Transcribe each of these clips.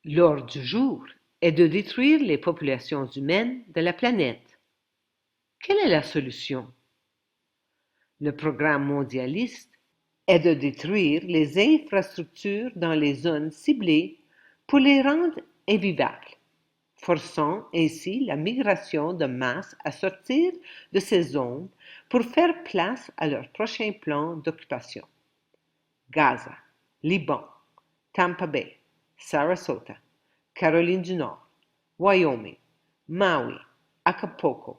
L'ordre du jour est de détruire les populations humaines de la planète. Quelle est la solution? Le programme mondialiste est de détruire les infrastructures dans les zones ciblées pour les rendre invivables, forçant ainsi la migration de masse à sortir de ces zones pour faire place à leur prochain plan d'occupation. Gaza, Liban, Tampa Bay, Sarasota, Caroline du Nord, Wyoming, Maui, Acapulco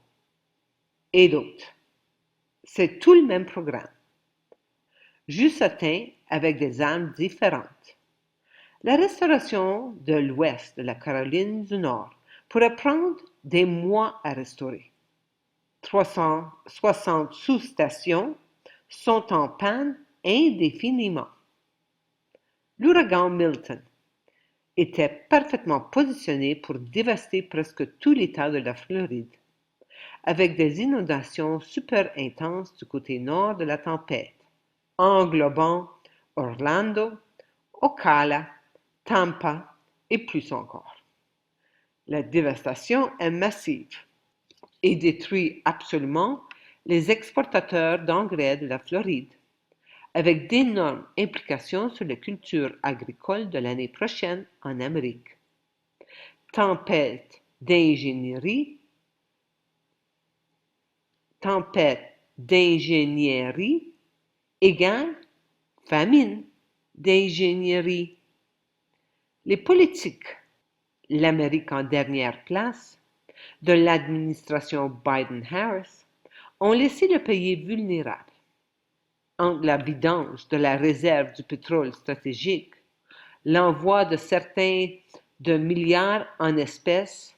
et d'autres. C'est tout le même programme, juste atteint avec des armes différentes. La restauration de l'ouest de la Caroline du Nord pourrait prendre des mois à restaurer. 360 sous-stations sont en panne indéfiniment. L'ouragan Milton était parfaitement positionné pour dévaster presque tout l'État de la Floride, avec des inondations super intenses du côté nord de la tempête, englobant Orlando, Ocala, Tampa et plus encore. La dévastation est massive et détruit absolument les exportateurs d'engrais de la Floride, avec d'énormes implications sur les cultures agricoles de l'année prochaine en Amérique. Tempête d'ingénierie égale famine d'ingénierie. Les politiques, l'Amérique en dernière place, de l'administration Biden-Harris, ont laissé le pays vulnérable. Entre la vidange de la réserve du pétrole stratégique, l'envoi de certains de milliards en espèces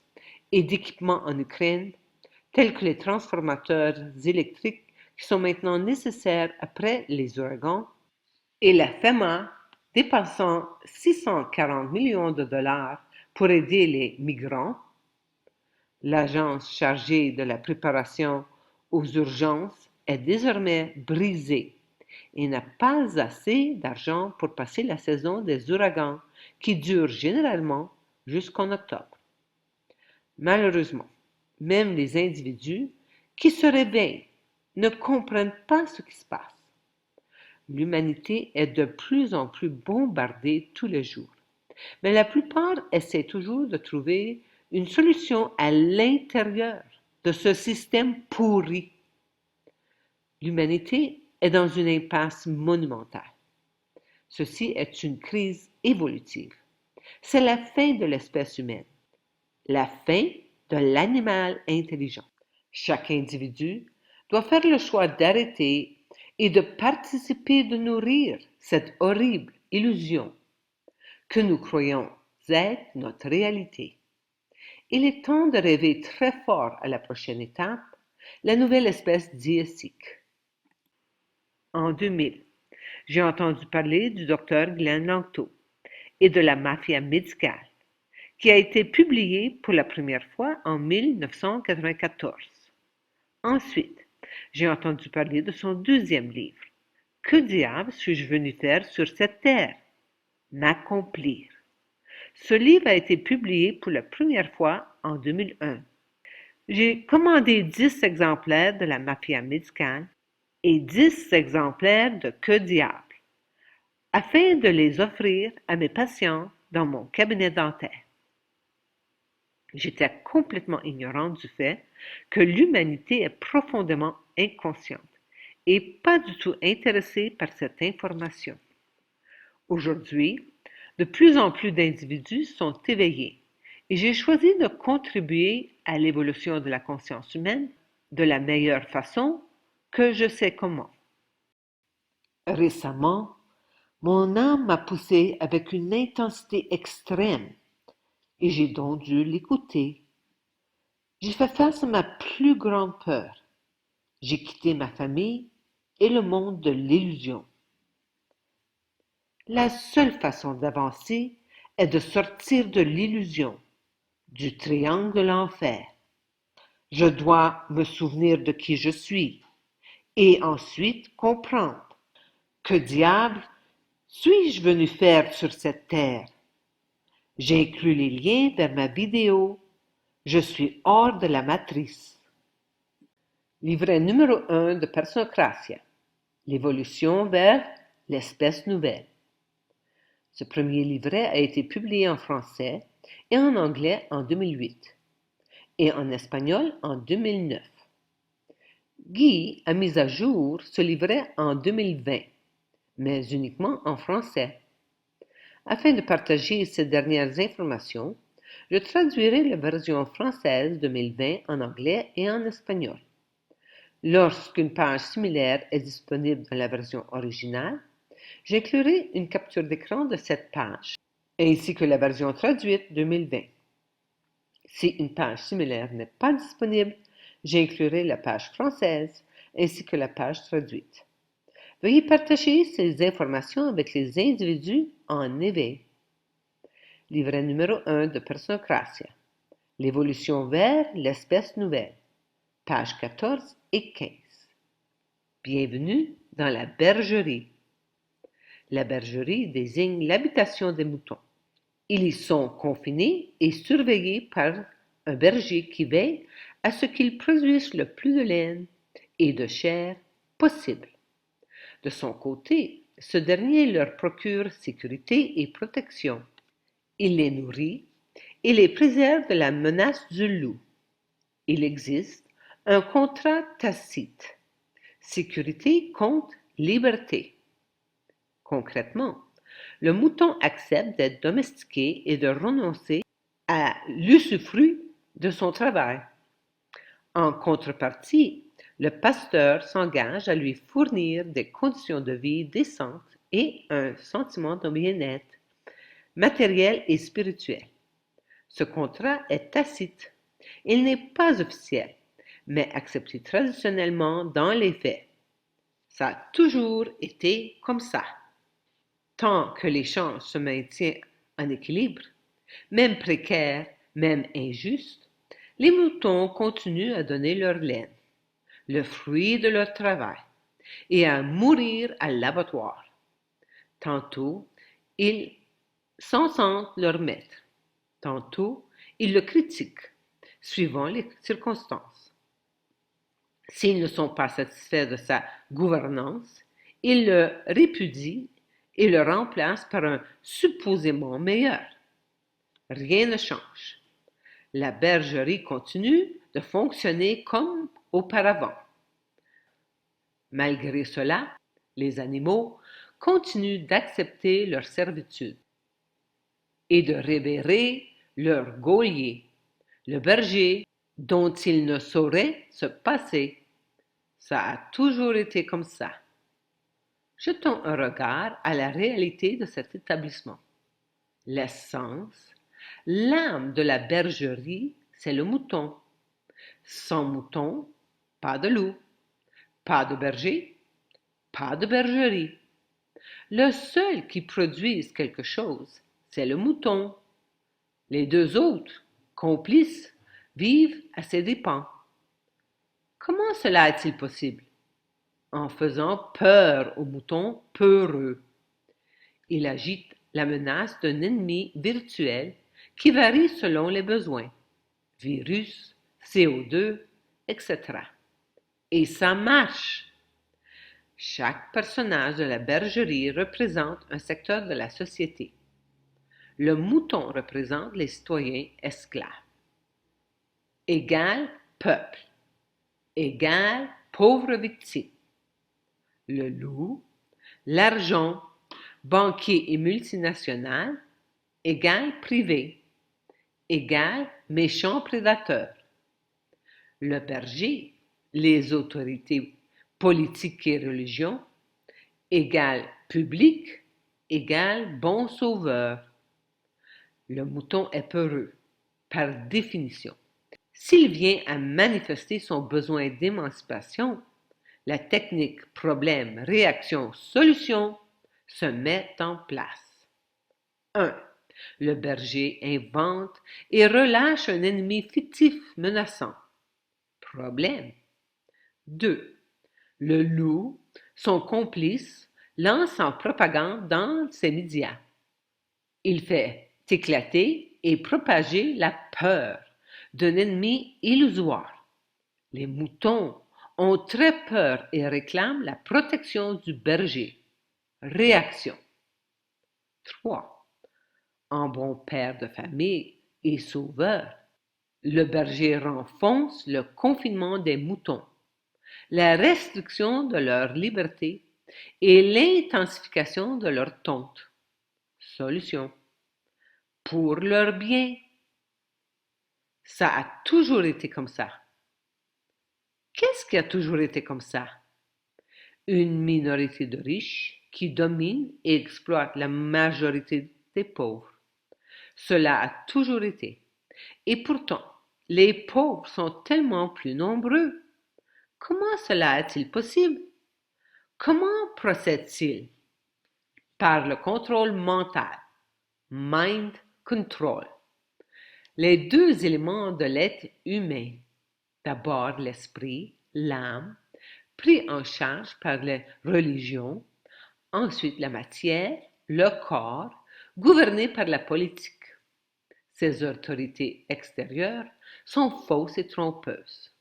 et d'équipements en Ukraine, tels que les transformateurs électriques qui sont maintenant nécessaires après les ouragans, et la FEMA dépassant 640 millions de dollars pour aider les migrants, l'agence chargée de la préparation aux urgences est désormais brisée et n'a pas assez d'argent pour passer la saison des ouragans qui dure généralement jusqu'en octobre. Malheureusement, même les individus qui se réveillent ne comprennent pas ce qui se passe. L'humanité est de plus en plus bombardée tous les jours, mais la plupart essaient toujours de trouver une solution à l'intérieur de ce système pourri. L'humanité est dans une impasse monumentale. Ceci est une crise évolutive. C'est la fin de l'espèce humaine, la fin de l'animal intelligent. Chaque individu doit faire le choix d'arrêter et de participer de nourrir cette horrible illusion que nous croyons être notre réalité. Il est temps de rêver très fort à la prochaine étape, la nouvelle espèce diésique. En 2000, j'ai entendu parler du docteur Glenn Langto et de la mafia médicale, qui a été publié pour la première fois en 1994. Ensuite, j'ai entendu parler de son deuxième livre. Que diable suis-je venu faire sur cette terre? M'accomplir. Ce livre a été publié pour la première fois en 2001. J'ai commandé 10 exemplaires de la mafia médicale et 10 exemplaires de Que diable, afin de les offrir à mes patients dans mon cabinet dentaire. J'étais complètement ignorante du fait que l'humanité est profondément inconsciente et pas du tout intéressée par cette information. Aujourd'hui, de plus en plus d'individus sont éveillés et j'ai choisi de contribuer à l'évolution de la conscience humaine de la meilleure façon que je sais comment. Récemment, mon âme m'a poussé avec une intensité extrême et j'ai donc dû l'écouter. J'ai fait face à ma plus grande peur. J'ai quitté ma famille et le monde de l'illusion. La seule façon d'avancer est de sortir de l'illusion, du triangle de l'enfer. Je dois me souvenir de qui je suis et ensuite comprendre que diable suis-je venu faire sur cette terre. J'ai inclus les liens vers ma vidéo. Je suis hors de la matrice. Livret numéro 1 de Personocratia. L'évolution vers l'espèce nouvelle. Ce premier livret a été publié en français et en anglais en 2008 et en espagnol en 2009. Guy a mis à jour ce livret en 2020, mais uniquement en français. Afin de partager ces dernières informations, je traduirai la version française 2020 en anglais et en espagnol. Lorsqu'une page similaire est disponible dans la version originale, j'inclurai une capture d'écran de cette page, ainsi que la version traduite 2020. Si une page similaire n'est pas disponible, j'inclurai la page française ainsi que la page traduite. Veuillez partager ces informations avec les individus en éveil. Livret numéro 1 de Personocratia. L'évolution vers l'espèce nouvelle. Pages 14 et 15. Bienvenue dans la bergerie. La bergerie désigne l'habitation des moutons. Ils y sont confinés et surveillés par un berger qui veille à ce qu'ils produisent le plus de laine et de chair possible. De son côté, ce dernier leur procure sécurité et protection. Il les nourrit et les préserve de la menace du loup. Il existe un contrat tacite. Sécurité contre liberté. Concrètement, le mouton accepte d'être domestiqué et de renoncer à l'usufruit de son travail. En contrepartie, le pasteur s'engage à lui fournir des conditions de vie décentes et un sentiment de bien-être matériel et spirituel. Ce contrat est tacite. Il n'est pas officiel, mais accepté traditionnellement dans les faits. Ça a toujours été comme ça. Tant que l'échange se maintient en équilibre, même précaire, même injuste, les moutons continuent à donner leur laine, le fruit de leur travail, et à mourir à l'abattoir. Tantôt, ils sentent leur maître, tantôt, ils le critiquent, suivant les circonstances. S'ils ne sont pas satisfaits de sa gouvernance, ils le répudient et le remplacent par un supposément meilleur. Rien ne change. La bergerie continue de fonctionner comme auparavant. Malgré cela, les animaux continuent d'accepter leur servitude et de révérer leur geôlier, le berger dont ils ne sauraient se passer. Ça a toujours été comme ça. Jetons un regard à la réalité de cet établissement. L'essence, l'âme de la bergerie, c'est le mouton. Sans mouton, pas de loup, pas de berger, pas de bergerie. Le seul qui produise quelque chose, c'est le mouton. Les deux autres, complices, vivent à ses dépens. Comment cela est-il possible? En faisant peur aux moutons peureux. Il agite la menace d'un ennemi virtuel qui varie selon les besoins. Virus, CO2, etc. Et ça marche! Chaque personnage de la bergerie représente un secteur de la société. Le mouton représente les citoyens esclaves. Égal peuple. Égal pauvre victime. Le loup, l'argent, banquier et multinational, égal privé, égal méchant prédateur. Le berger, les autorités politiques et religions, égal public, égal bon sauveur. Le mouton est peureux, par définition. S'il vient à manifester son besoin d'émancipation, la technique problème, réaction, solution se met en place. 1. Le berger invente et relâche un ennemi fictif menaçant. Problème. 2. Le loup, son complice, lance en propagande dans ses médias. Il fait éclater et propager la peur d'un ennemi illusoire. Les moutons ont très peur et réclament la protection du berger. Réaction. 3. En bon père de famille et sauveur, le berger renforce le confinement des moutons, la restriction de leur liberté et l'intensification de leur tonte. Solution. Pour leur bien. Ça a toujours été comme ça. Qu'est-ce qui a toujours été comme ça? Une minorité de riches qui domine et exploite la majorité des pauvres. Cela a toujours été. Et pourtant, les pauvres sont tellement plus nombreux. Comment cela est-il possible? Comment procède-t-il? Par le contrôle mental, mind control. Les deux éléments de l'être humain, d'abord l'esprit, l'âme, pris en charge par les religions, ensuite la matière, le corps, gouverné par la politique. Ces autorités extérieures sont fausses et trompeuses.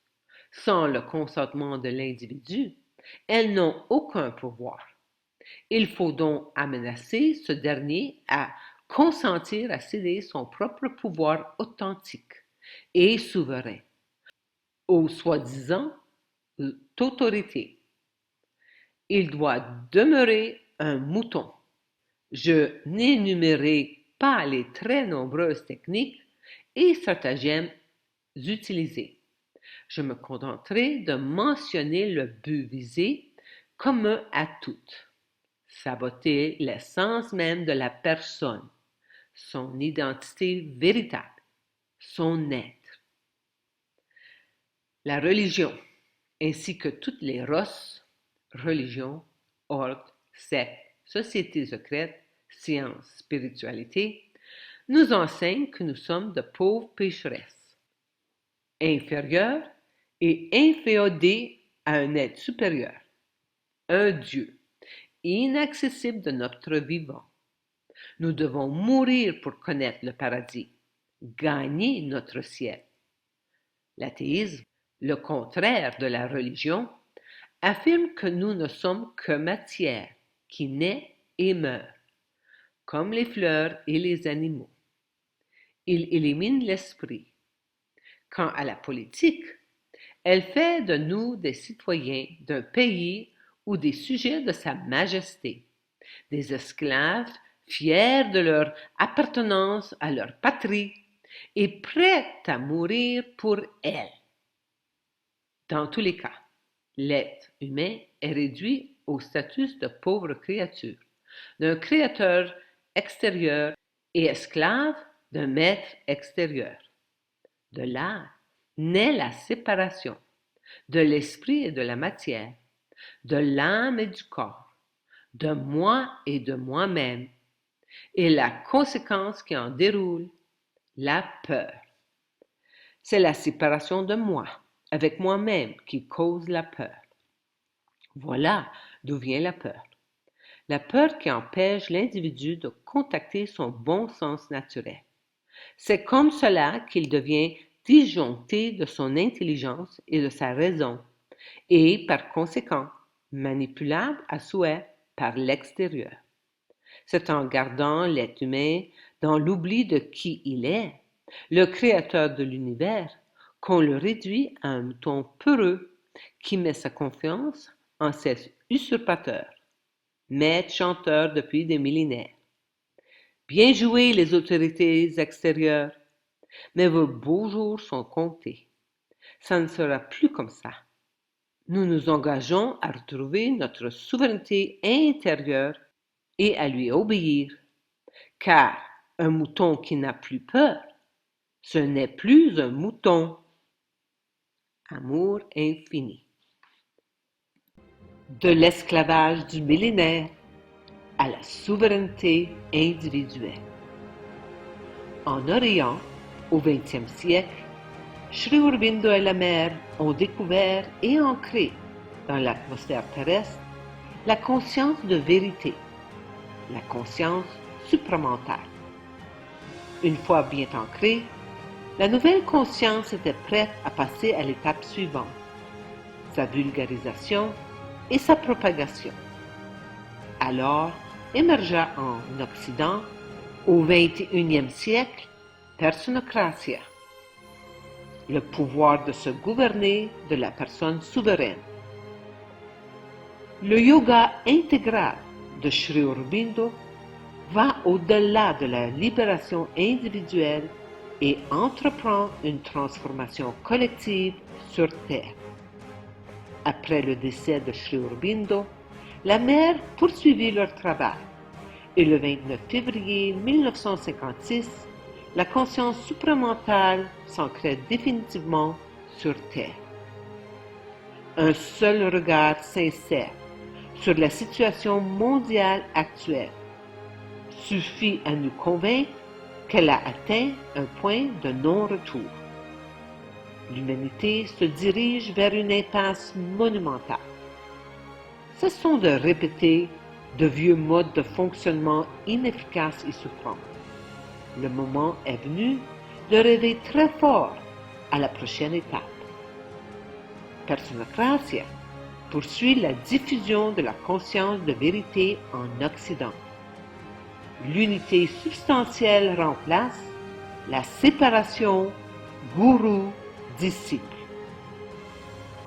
Sans le consentement de l'individu, elles n'ont aucun pouvoir. Il faut donc amener ce dernier à consentir à céder son propre pouvoir authentique et souverain aux soi-disant autorités. Il doit demeurer un mouton. Je n'énumérerai pas les très nombreuses techniques et stratagèmes utilisés. Je me contenterai de mentionner le but visé commun à toutes. Saboter l'essence même de la personne, son identité véritable, son être. La religion, ainsi que toutes les rosses, religions, ordres, sectes, sociétés secrètes, sciences, spiritualité, nous enseignent que nous sommes de pauvres pécheresses, inférieures et inféodées à un être supérieur, un Dieu, inaccessible de notre vivant. Nous devons mourir pour connaître le paradis, gagner notre ciel. L'athéisme, le contraire de la religion, affirme que nous ne sommes que matière qui naît et meurt, comme les fleurs et les animaux. Il élimine l'esprit. Quant à la politique, elle fait de nous des citoyens d'un pays ou des sujets de Sa Majesté, des esclaves fiers de leur appartenance à leur patrie et prêts à mourir pour elle. Dans tous les cas, l'être humain est réduit au statut de pauvre créature, d'un créateur extérieur et esclave d'un maître extérieur. De là naît la séparation de l'esprit et de la matière, de l'âme et du corps, de moi et de moi-même, et la conséquence qui en déroule, la peur. C'est la séparation de moi avec moi-même qui cause la peur. Voilà d'où vient la peur. La peur qui empêche l'individu de contacter son bon sens naturel. C'est comme cela qu'il devient disjoncté de son intelligence et de sa raison, et par conséquent manipulable à souhait par l'extérieur. C'est en gardant l'être humain dans l'oubli de qui il est, le créateur de l'univers, qu'on le réduit à un mouton peureux qui met sa confiance en ses usurpateurs, maîtres chanteurs depuis des millénaires. Bien joué les autorités extérieures, mais vos beaux jours sont comptés. Ça ne sera plus comme ça. Nous nous engageons à retrouver notre souveraineté intérieure et à lui obéir, car un mouton qui n'a plus peur, ce n'est plus un mouton. Amour infini. De l'esclavage du millénaire à la souveraineté individuelle. En Orient, au XXe siècle, Sri Aurobindo et la mère ont découvert et ancré dans l'atmosphère terrestre la conscience de vérité, la conscience supramentale. Une fois bien ancrée, la nouvelle conscience était prête à passer à l'étape suivante, sa vulgarisation et sa propagation. Alors émergea en Occident, au XXIe siècle, Personocratia, le pouvoir de se gouverner de la personne souveraine. Le yoga intégral de Sri Aurobindo va au-delà de la libération individuelle et entreprend une transformation collective sur Terre. Après le décès de Sri Aurobindo, la mère poursuivit leur travail et le 29 février 1956, la conscience supramentale s'ancrait définitivement sur Terre. Un seul regard sincère sur la situation mondiale actuelle suffit à nous convaincre qu'elle a atteint un point de non-retour. L'humanité se dirige vers une impasse monumentale. Cessons de répéter de vieux modes de fonctionnement inefficaces et souffrants. Le moment est venu de rêver très fort à la prochaine étape. Personocratia poursuit la diffusion de la conscience de vérité en Occident. L'unité substantielle remplace la séparation gourou-disciple.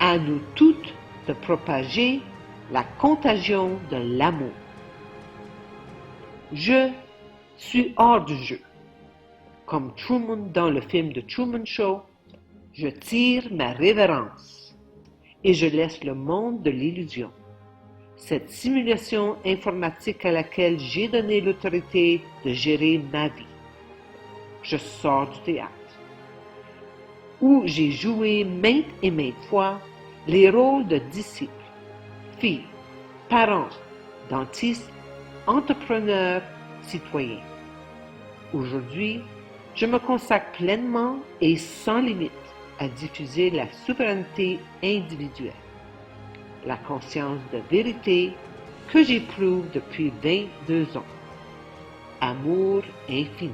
À nous toutes de propager la contagion de l'amour. Je suis hors du jeu. Comme Truman dans le film The Truman Show, je tire ma révérence et je laisse le monde de l'illusion. Cette simulation informatique à laquelle j'ai donné l'autorité de gérer ma vie. Je sors du théâtre, où j'ai joué maintes et maintes fois les rôles de disciple, fille, parent, dentiste, entrepreneur, citoyen. Aujourd'hui, je me consacre pleinement et sans limite à diffuser la souveraineté individuelle, la conscience de vérité que j'éprouve depuis 22 ans. Amour infini.